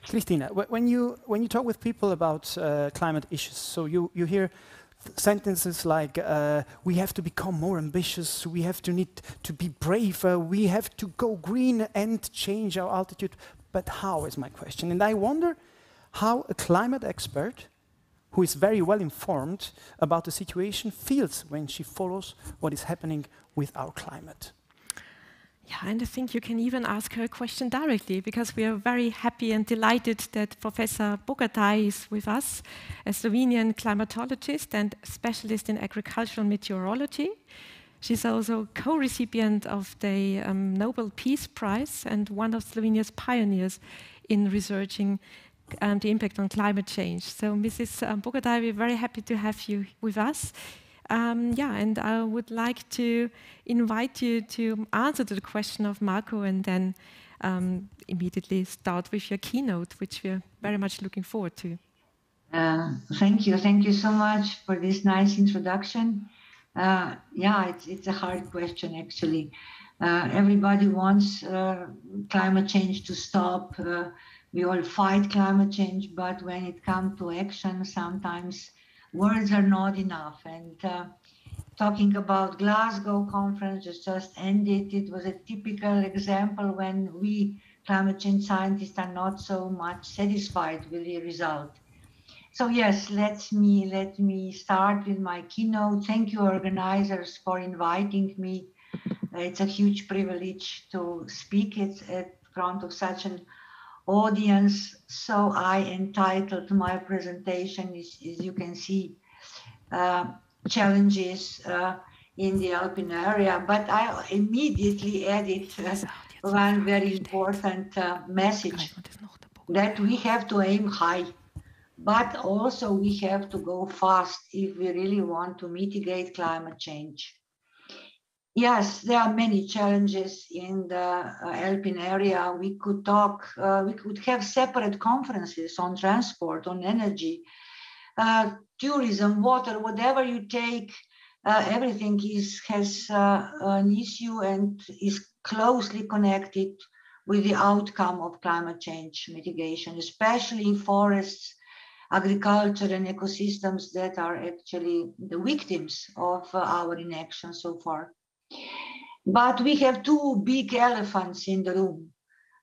Christina, when you talk with people about climate issues, so you hear sentences like we have to become more ambitious, we have to need to be braver, we have to go green and change our altitude. But how is my question? And I wonder how a climate expert who is very well informed about the situation feels when she follows what is happening with our climate. Yeah, and I think you can even ask her a question directly, because we are very happy and delighted that Professor Bogataj is with us, a Slovenian climatologist and specialist in agricultural meteorology. She's also co-recipient of the Nobel Peace Prize and one of Slovenia's pioneers in researching the impact on climate change. So, Mrs. Bogataj, we're very happy to have you with us. And I would like to invite you to answer to the question of Marco, and then immediately start with your keynote, which we're very much looking forward to. Thank you so much for this nice introduction. It's a hard question, actually. Everybody wants climate change to stop. We all fight climate change, but when it comes to action, sometimes words are not enough. And talking about Glasgow conference just ended, it was a typical example when we climate change scientists are not so much satisfied with the result. So yes, let me start with my keynote. Thank you, organizers, for inviting me. It's a huge privilege to speak in front of such an audience. So I entitled my presentation, as you can see, challenges in the Alpine area, but I immediately added one very important message, that we have to aim high, but also we have to go fast if we really want to mitigate climate change. Yes, there are many challenges in the Alpine area. We could have separate conferences on transport, on energy, tourism, water, whatever you take, everything has an issue and is closely connected with the outcome of climate change mitigation, especially forests, agriculture and ecosystems that are actually the victims of our inaction so far. But we have two big elephants in the room.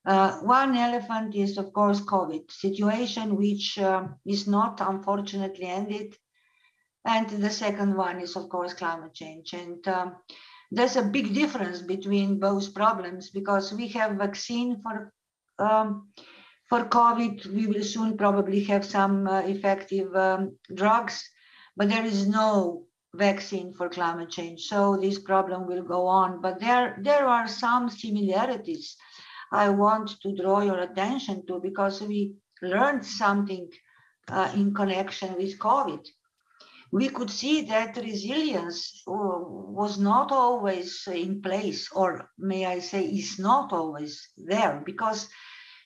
One elephant is, of course, COVID situation, which is not unfortunately ended. And the second one is, of course, climate change. And there's a big difference between both problems, because we have vaccine for COVID. We will soon probably have some effective drugs, but there is no vaccine for climate change. So this problem will go on. But there are some similarities I want to draw your attention to, because we learned something in connection with COVID. We could see that resilience was not always in place, or may I say is not always there, because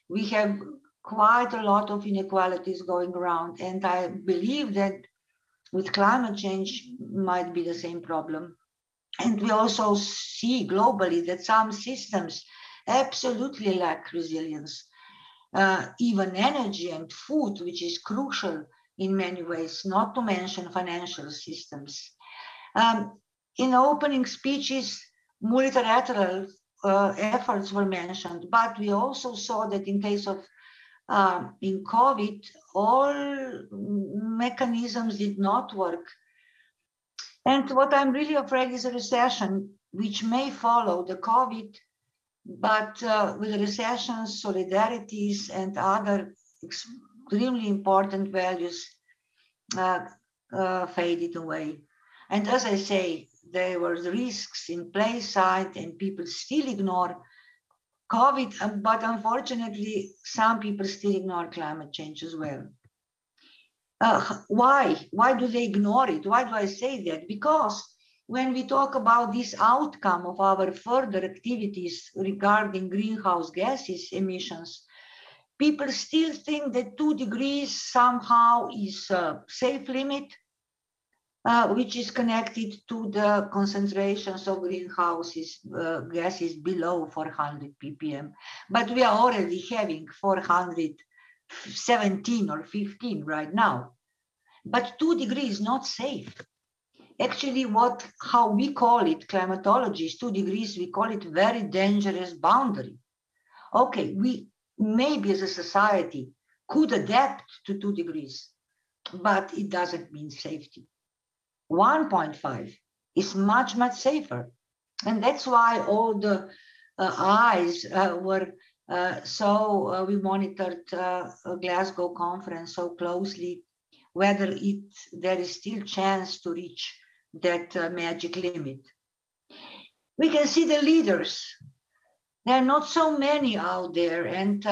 we have quite a lot of inequalities going around. And I believe that with climate change might be the same problem. And we also see globally that some systems absolutely lack resilience, even energy and food, which is crucial in many ways, not to mention financial systems. In opening speeches, multilateral efforts were mentioned, but we also saw that in case of in COVID, all mechanisms did not work. And what I'm really afraid is a recession, which may follow the COVID, but with recessions, solidarities, and other extremely important values faded away. And as I say, there were risks in plain sight, and people still ignore COVID, but unfortunately, some people still ignore climate change as well. Why? Why do they ignore it? Why do I say that? Because when we talk about this outcome of our further activities regarding greenhouse gases emissions, people still think that 2 degrees somehow is a safe limit. which is connected to the concentrations of greenhouse gases below 400 ppm. But we are already having 417 or 15 right now. But 2 degrees is not safe. Actually, how we call it, climatologists, 2 degrees, we call it very dangerous boundary. Okay, we maybe as a society could adapt to 2 degrees, but it doesn't mean safety. 1.5 is much, much safer. And that's why all the eyes were we monitored Glasgow conference so closely, whether there is still chance to reach that magic limit. We can see the leaders. There are not so many out there, and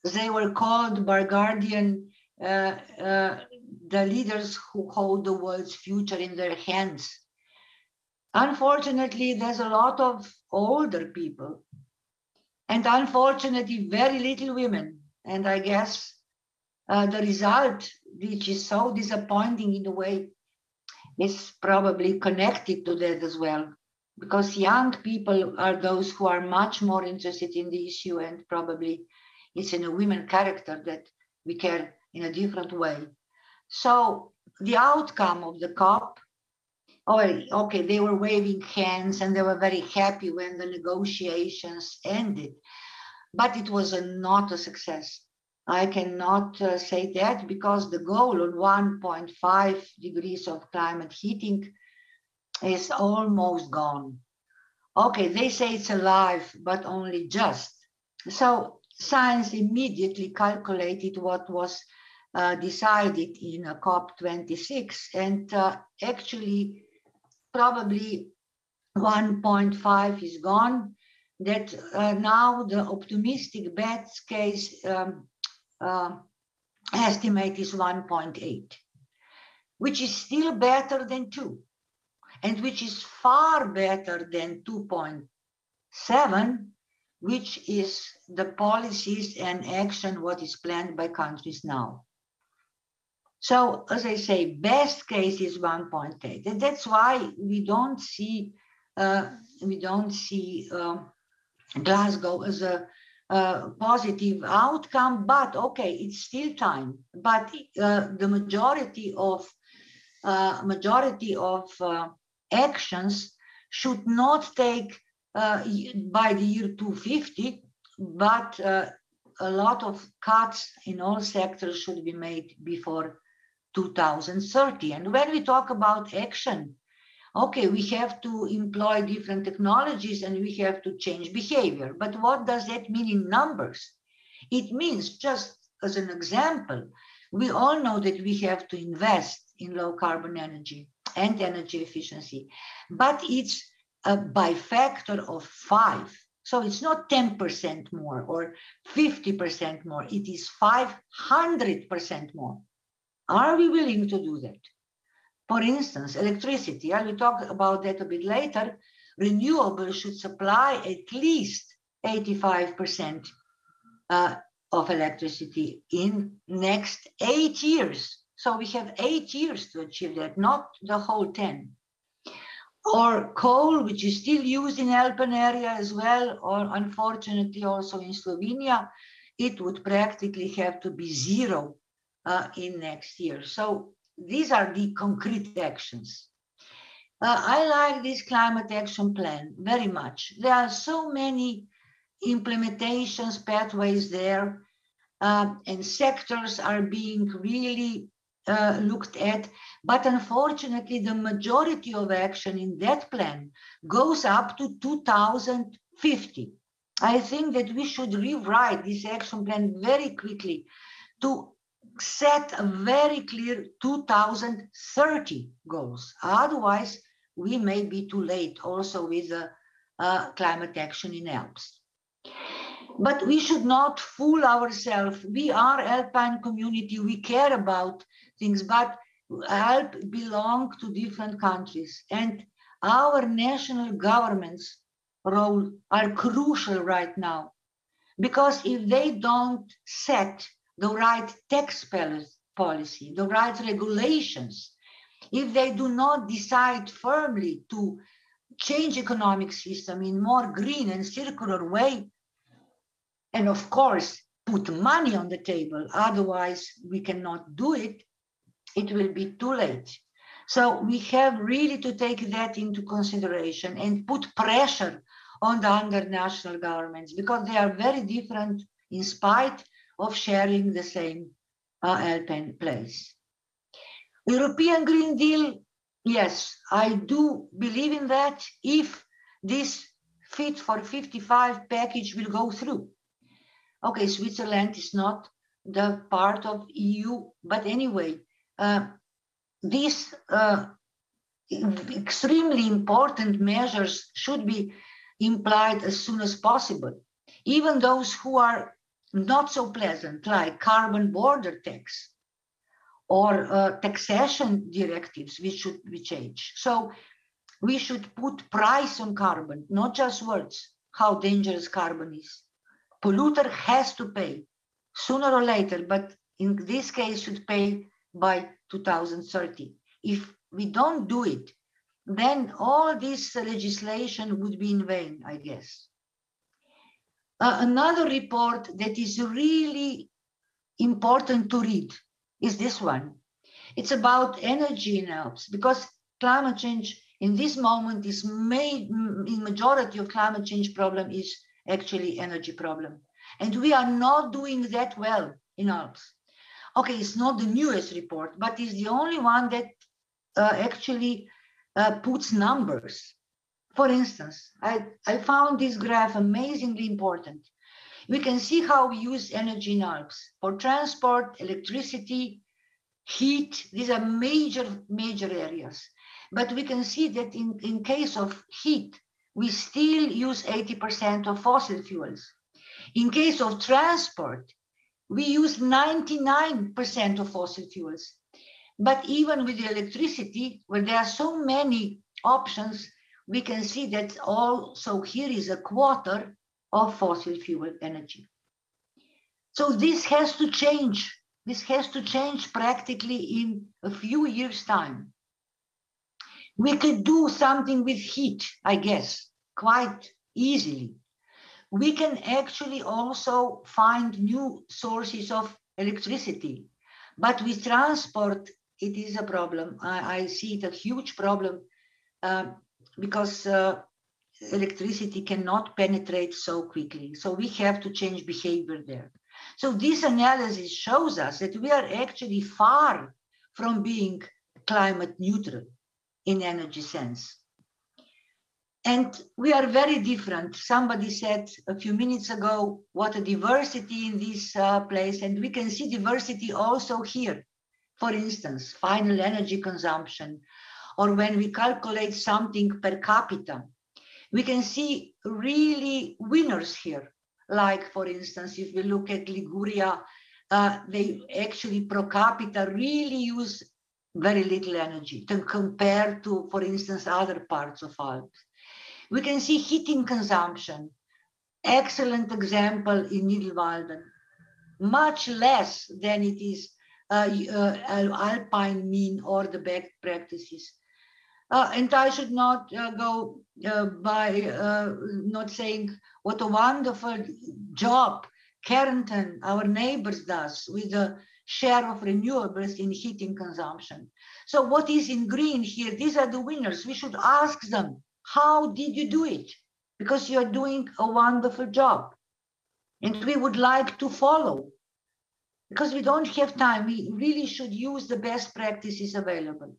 they were called by Guardian the leaders who hold the world's future in their hands. Unfortunately, there's a lot of older people, and unfortunately, very little women. And I guess the result, which is so disappointing in a way, is probably connected to that as well, because young people are those who are much more interested in the issue, and probably it's in a women character that we care in a different way. So the outcome of the COP, okay, they were waving hands and they were very happy when the negotiations ended, but it was not a success. I cannot say that, because the goal of 1.5 degrees of climate heating is almost gone. Okay, they say it's alive, but only just. So science immediately calculated what was decided in COP26, and actually probably 1.5 is gone. That now the optimistic best case estimate is 1.8, which is still better than 2, and which is far better than 2.7, which is the policies and action what is planned by countries now. So, as I say, best case is 1.8, and that's why we don't see Glasgow as a positive outcome. But okay, it's still time. But the majority of actions should not take by the year 250, but a lot of cuts in all sectors should be made before 2030. And when we talk about action, okay, we have to employ different technologies and we have to change behavior. But what does that mean in numbers? It means, just as an example, we all know that we have to invest in low carbon energy and energy efficiency, but it's by factor of 5. So it's not 10% more or 50% more, it is 500% more. Are we willing to do that? For instance, electricity, I will talk about that a bit later. Renewables should supply at least 85% of electricity in next 8 years. So we have 8 years to achieve that, not the whole 10. Or coal, which is still used in Alpine area as well, or unfortunately also in Slovenia, it would practically have to be zero in next year. So these are the concrete actions. I like this climate action plan very much. There are so many implementations, pathways there, and sectors are being really looked at. But unfortunately, the majority of action in that plan goes up to 2050. I think that we should rewrite this action plan very quickly to set a very clear 2030 goals. Otherwise, we may be too late also with the climate action in Alps. But we should not fool ourselves. We are Alpine community, we care about things, but Alps belong to different countries, and our national governments' role are crucial right now, because if they don't set the right tax policy, the right regulations, if they do not decide firmly to change economic system in more green and circular way, and of course, put money on the table, otherwise we cannot do it, it will be too late. So we have really to take that into consideration and put pressure on the undernational governments, because they are very different in spite of sharing the same Alpine place. European Green Deal, yes, I do believe in that if this Fit for 55 package will go through. Okay, Switzerland is not the part of EU, but anyway, these extremely important measures should be implied as soon as possible. Even those who are not so pleasant, like carbon border tax or taxation directives, which should be changed. So we should put price on carbon, not just words, how dangerous carbon is. Polluter has to pay sooner or later, but in this case should pay by 2030. If we don't do it, then all this legislation would be in vain, I guess. Another report that is really important to read is this one. It's about energy in Alps, because climate change in this moment is made, in majority of climate change problem is actually energy problem. And we are not doing that well in Alps. Okay, it's not the newest report, but it's the only one that actually puts numbers. For instance, I found this graph amazingly important. We can see how we use energy in Alps for transport, electricity, heat. These are major areas. But we can see that in case of heat, we still use 80% of fossil fuels. In case of transport, we use 99% of fossil fuels. But even with the electricity, where there are so many options, we can see that also here is a quarter of fossil fuel energy. So this has to change. This has to change practically in a few years' time. We could do something with heat, I guess, quite easily. We can actually also find new sources of electricity. But with transport, it is a problem. I see it a huge problem because electricity cannot penetrate so quickly. So we have to change behavior there. So this analysis shows us that we are actually far from being climate neutral in energy sense. And we are very different. Somebody said a few minutes ago, what a diversity in this place. And we can see diversity also here. For instance, final energy consumption, or when we calculate something per capita, we can see really winners here. Like, for instance, if we look at Liguria, they actually per capita really use very little energy to compare to, for instance, other parts of Alps. We can see heating consumption, excellent example in Nidwalden, much less than it is Alpine mean or the best practices. And I should not go by not saying what a wonderful job Carrington, our neighbors, does with the share of renewables in heating consumption. So what is in green here? These are the winners. We should ask them, how did you do it? Because you're doing a wonderful job. And we would like to follow. Because we don't have time, we really should use the best practices available.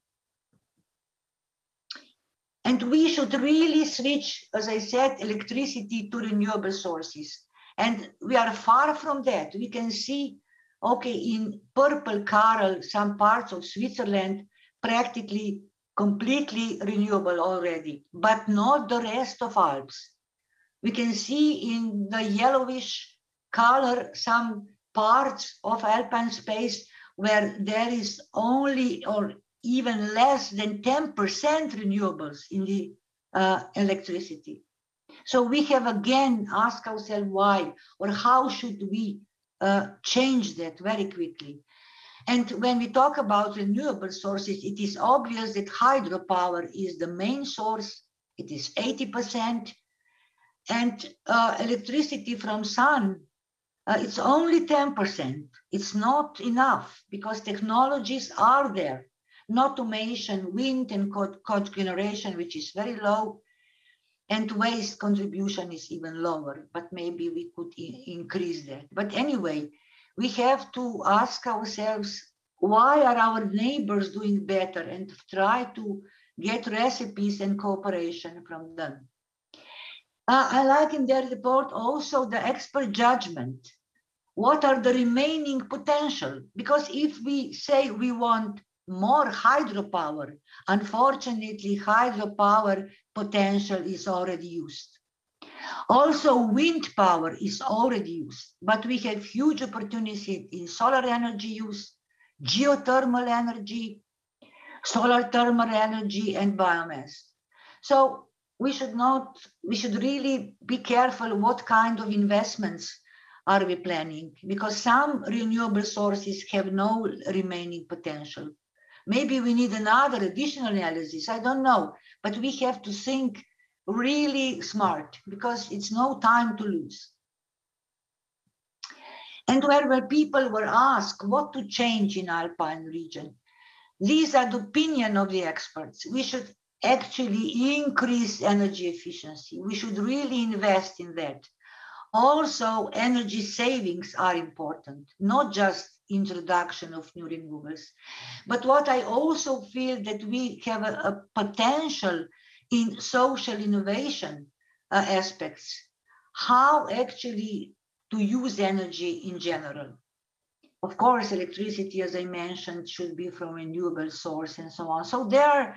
And we should really switch, as I said, electricity to renewable sources. And we are far from that. We can see, okay, in purple coral, some parts of Switzerland, practically completely renewable already, but not the rest of Alps. We can see in the yellowish color some parts of Alpine space where there is only or even less than 10% renewables in the electricity. So we have again asked ourselves why or how should we change that very quickly. And when we talk about renewable sources, it is obvious that hydropower is the main source. It is 80%. And electricity from sun, it's only 10%. It's not enough because technologies are there, not to mention wind and cogeneration, which is very low, and waste contribution is even lower, but maybe we could increase that. But anyway, we have to ask ourselves, why are our neighbors doing better, and try to get recipes and cooperation from them. I like in their report also the expert judgment. What are the remaining potential? Because if we say we want more hydropower, unfortunately, hydropower potential is already used. Also, wind power is already used, but we have huge opportunity in solar energy use, geothermal energy, solar thermal energy, and biomass. So we should really be careful what kind of investments are we planning, because some renewable sources have no remaining potential. Maybe we need another additional analysis, I don't know, but we have to think really smart because it's no time to lose. And where people were asked what to change in Alpine region, these are the opinion of the experts. We should actually increase energy efficiency. We should really invest in that. Also, energy savings are important, not just introduction of new renewables. But what I also feel that we have a potential in social innovation aspects, how actually to use energy in general. Of course, electricity, as I mentioned, should be from renewable source and so on. So there are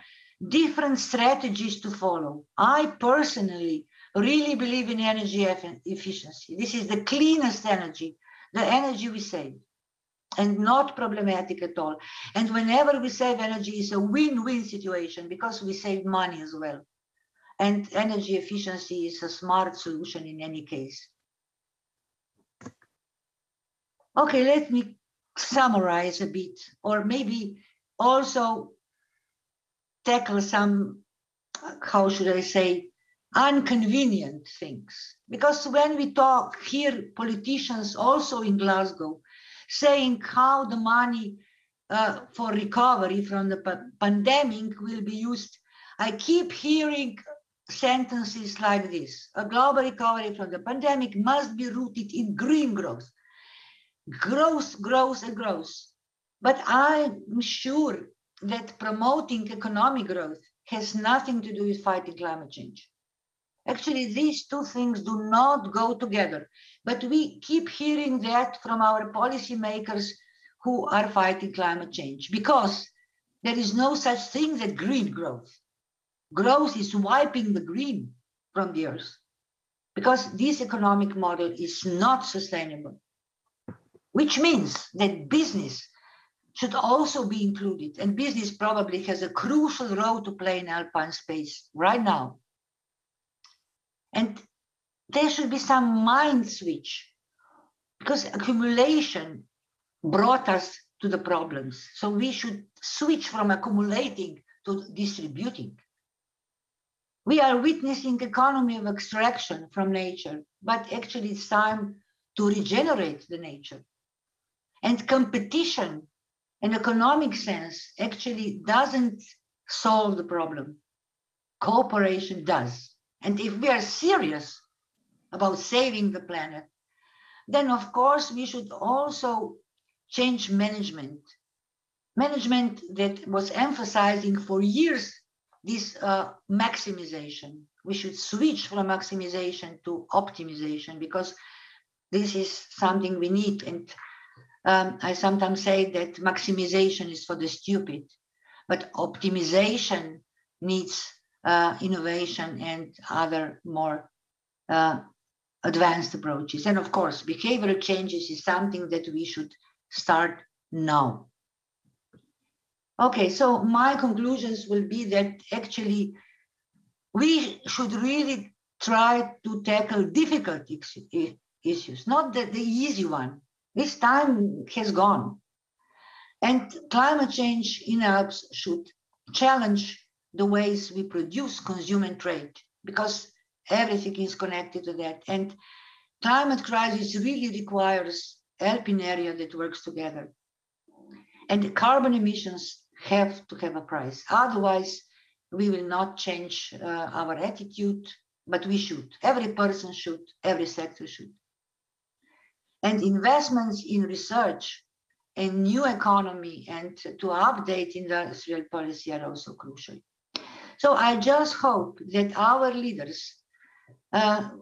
different strategies to follow. I personally really believe in energy efficiency. This is the cleanest energy, the energy we save, and not problematic at all. And whenever we save energy, it's a win-win situation because we save money as well. And energy efficiency is a smart solution in any case. Okay, let me summarize a bit, or maybe also tackle some, how should I say, inconvenient things. Because when we talk here, politicians also in Glasgow saying how the money for recovery from the pandemic will be used, I keep hearing sentences like this: a global recovery from the pandemic must be rooted in green growth. Growth, growth, and growth. But I'm sure that promoting economic growth has nothing to do with fighting climate change. Actually, these two things do not go together. But we keep hearing that from our policymakers who are fighting climate change, because there is no such thing as green growth. Growth is wiping the green from the earth, because this economic model is not sustainable. Which means that business should also be included, and business probably has a crucial role to play in Alpine space right now. And there should be some mind switch, because accumulation brought us to the problems. So we should switch from accumulating to distributing. We are witnessing economy of extraction from nature, but actually it's time to regenerate the nature. And competition in economic sense actually doesn't solve the problem. Cooperation does. And if we are serious about saving the planet, then of course we should also change management. Management that was emphasizing for years this maximization. We should switch from maximization to optimization, because this is something we need. And I sometimes say that maximization is for the stupid, but optimization needs innovation and other more advanced approaches. And of course, behavioral changes is something that we should start now. Okay, so my conclusions will be that actually we should really try to tackle difficult issues, not the easy one. This time has gone. And climate change in Alps should challenge the ways we produce, consume, and trade, because everything is connected to that. And climate crisis really requires Alpine area that works together. And the carbon emissions have to have a price. Otherwise, we will not change our attitude, but we should. Every person should, every sector should. And investments in research and new economy and to update industrial policy are also crucial. So I just hope that our leaders are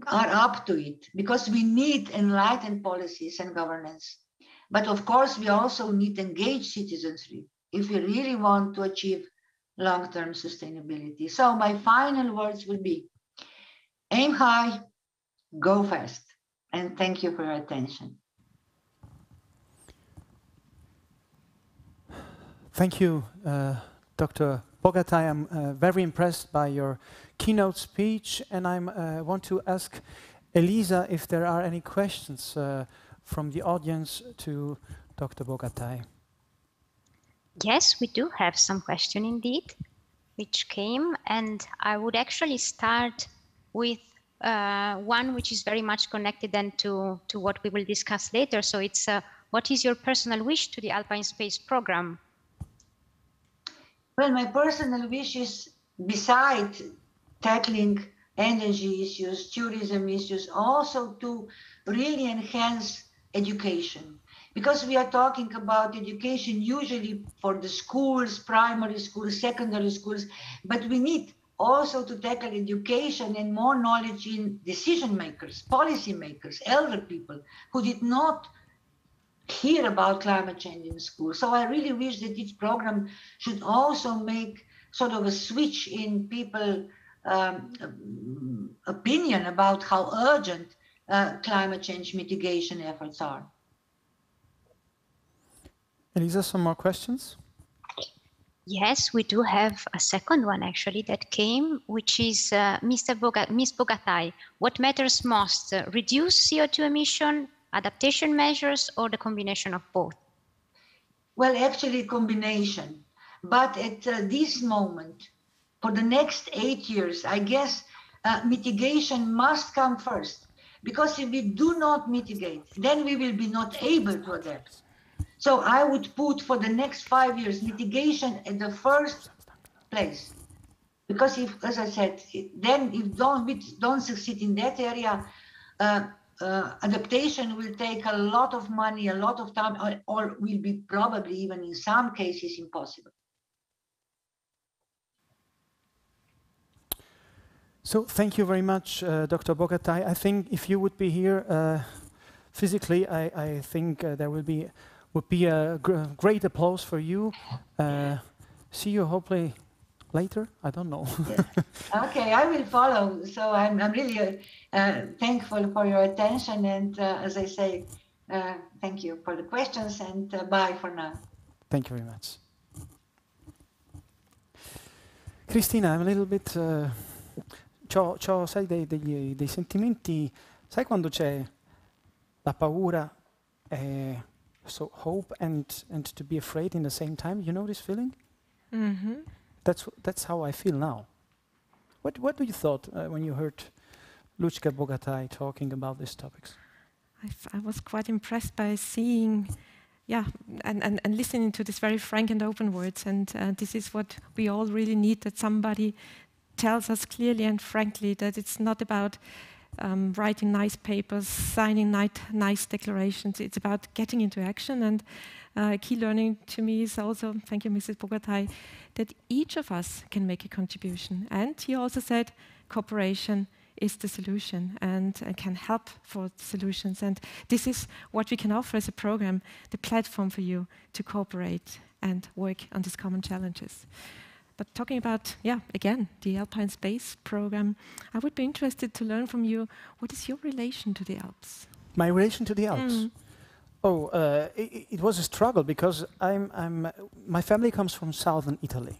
up to it, because we need enlightened policies and governance. But of course, we also need engaged citizenry if we really want to achieve long-term sustainability. So my final words will be, aim high, go fast. And thank you for your attention. Thank you, Dr. Bogataj. I'm very impressed by your keynote speech, and I want to ask Elisa if there are any questions from the audience to Dr. Bogataj. Yes, we do have some question indeed, which came, and I would actually start with one which is very much connected then to what we will discuss later. So it's what is your personal wish to the Alpine Space program? Well, my personal wish is, besides tackling energy issues, tourism issues, also to really enhance education. Because we are talking about education usually for the schools, primary schools, secondary schools, but we need also to tackle education and more knowledge in decision makers, policy makers, elder people who did not hear about climate change in school. So I really wish that this program should also make sort of a switch in people's opinion about how urgent climate change mitigation efforts are. Elisa, some more questions? Yes, we do have a second one actually that came, which is Ms. Bogataj. What matters most, reduce CO2 emission, adaptation measures, or the combination of both? Well, actually combination. But at this moment, for the next 8 years, I guess mitigation must come first. Because if we do not mitigate, then we will be not able to adapt. So I would put for the next 5 years mitigation at the first place, because if, as I said, then if we don't succeed in that area, adaptation will take a lot of money, a lot of time, or will be probably even in some cases impossible. So thank you very much, Dr. Bogataj. I think if you would be here physically, I think there would be a great applause for you. See you hopefully later. I don't know. Yes. Okay, I will follow. So I'm really thankful for your attention, and as I say, thank you for the questions, and bye for now. Thank you very much. Christina, I'm a little bit... c'ho sai, dei sentimenti, sai quando c'è la paura e so hope and to be afraid in the same time? You know this feeling? Mm-hmm. That's how I feel now. What do you thought when you heard Lučka Bogataj talking about these topics? I was quite impressed by seeing, and listening to these very frank and open words. And this is what we all really need, that somebody tells us clearly and frankly that it's not about writing nice papers, signing nice declarations. It's about getting into action. And key learning to me is also, thank you, Mrs. Bogataj, that each of us can make a contribution. And he also said cooperation is the solution and can help for solutions. And this is what we can offer as a program, the platform for you to cooperate and work on these common challenges. But talking about, again, the Alpine Space program, I would be interested to learn from you, what is your relation to the Alps? My relation to the Alps? Oh, it was a struggle because my family comes from southern Italy.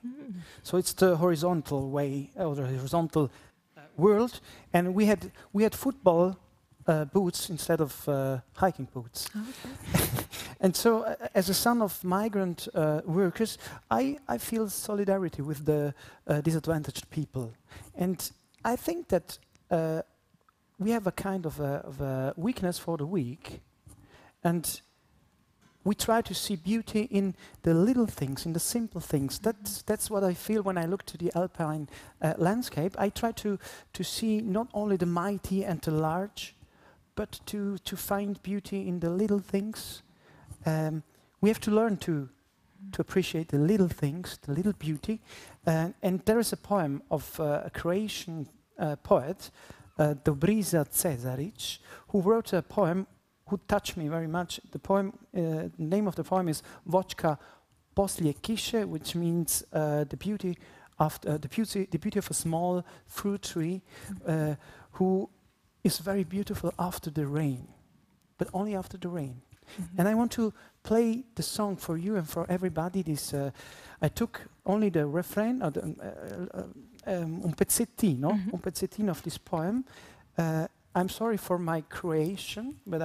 So it's the horizontal way, or the horizontal world, and we had football boots instead of hiking boots. Okay. And so, as a son of migrant workers, I feel solidarity with the disadvantaged people. And I think that we have a kind of a weakness for the weak. And we try to see beauty in the little things, in the simple things. That's what I feel when I look to the Alpine landscape. I try to see not only the mighty and the large, but to find beauty in the little things. We have to learn to appreciate the little things, the little beauty. And there is a poem of a Croatian poet, Dobriša Cesarić, who wrote a poem who touched me very much. The poem, the name of the poem is Voćka poslije kiše, which means the beauty of a small fruit tree, who is very beautiful after the rain, but only after the rain. And I want to play the song for you and for everybody. This I took only the refrain, or un pezzettino of this poem. I'm sorry for my Croatian, but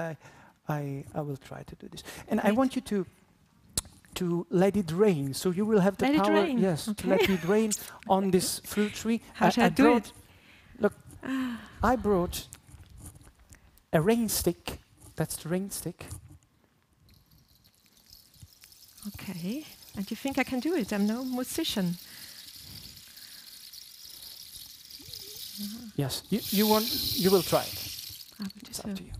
I will try to do this. And I want you to let it rain. So you will have the power, yes, to let it rain on this fruit tree. How shall I do it? Look, I brought a rain stick. That's the rain stick. Okay. And you think I can do it? I'm no musician. Yes, you will try it. I will It's do up so. to you.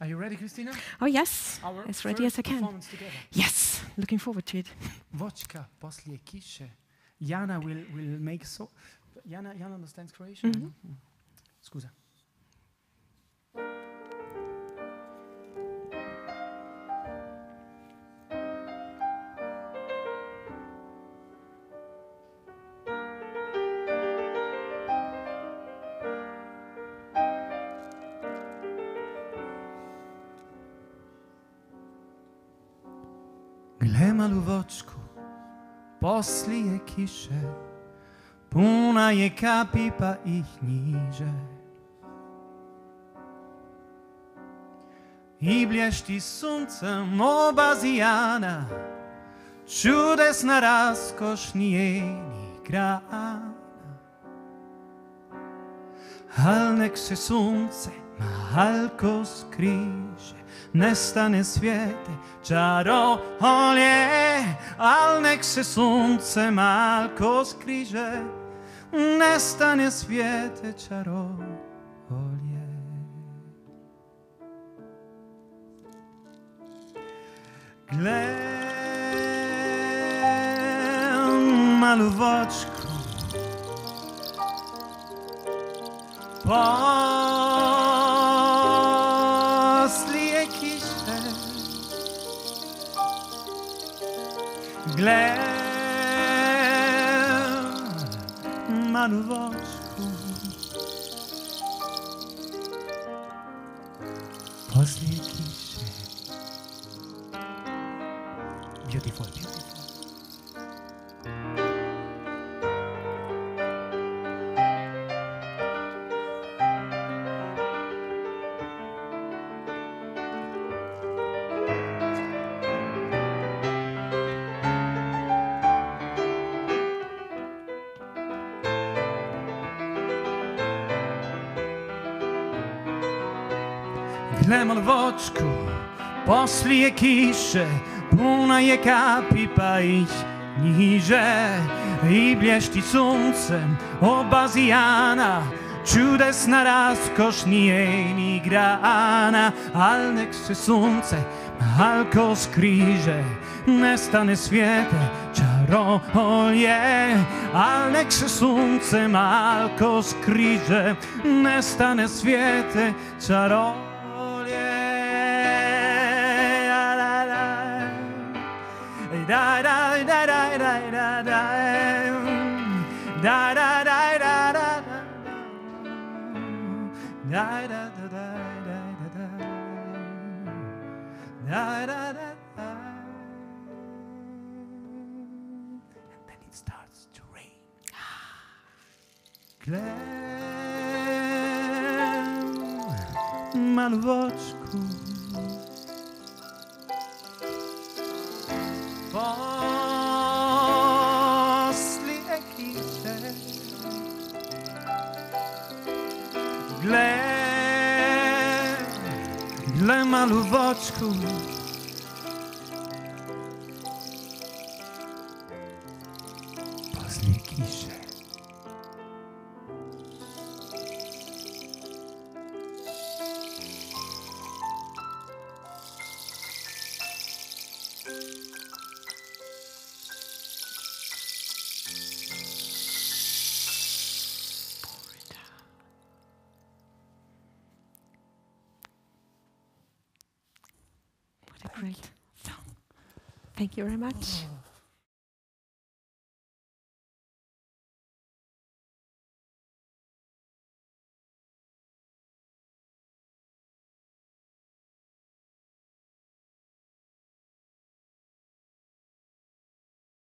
Are you ready, Christina? Oh yes, Our as ready as I first can. performance together. Yes, looking forward to it. Voćka poslije kiše. Jana will make so. Jana understands Croatian. Mhm. No? Scusa. Gle malu voćku poslije kiše, puna je kapi pa ih niže. I blješti suncem obazijana, čudesna raskoš njenih grana. Al nek se sunce malko skriže, nestane svijete čarolje. Al nek se sunce malko skriže, nestane svijete čarolje. Gle malu voćku poslije kiše. Gle malu voćku poslije kiše. Beautiful, beautiful. Gle malu voćku poslije kiše, puna je kapi pa ih niže. I blješti suncem obazijana, čudesna raskoš njenih grana. Al nek se sunce malko skriže, nestane svijete čarolje. Al nek se sunce malko skriže, nestane svijete čarolje. Da da da da da da da da da da da da da da da da da. And then it starts to rain. Glem malvočku poslije kiše. Glem malvočku poslije kiše. What a great song. Thank you very much.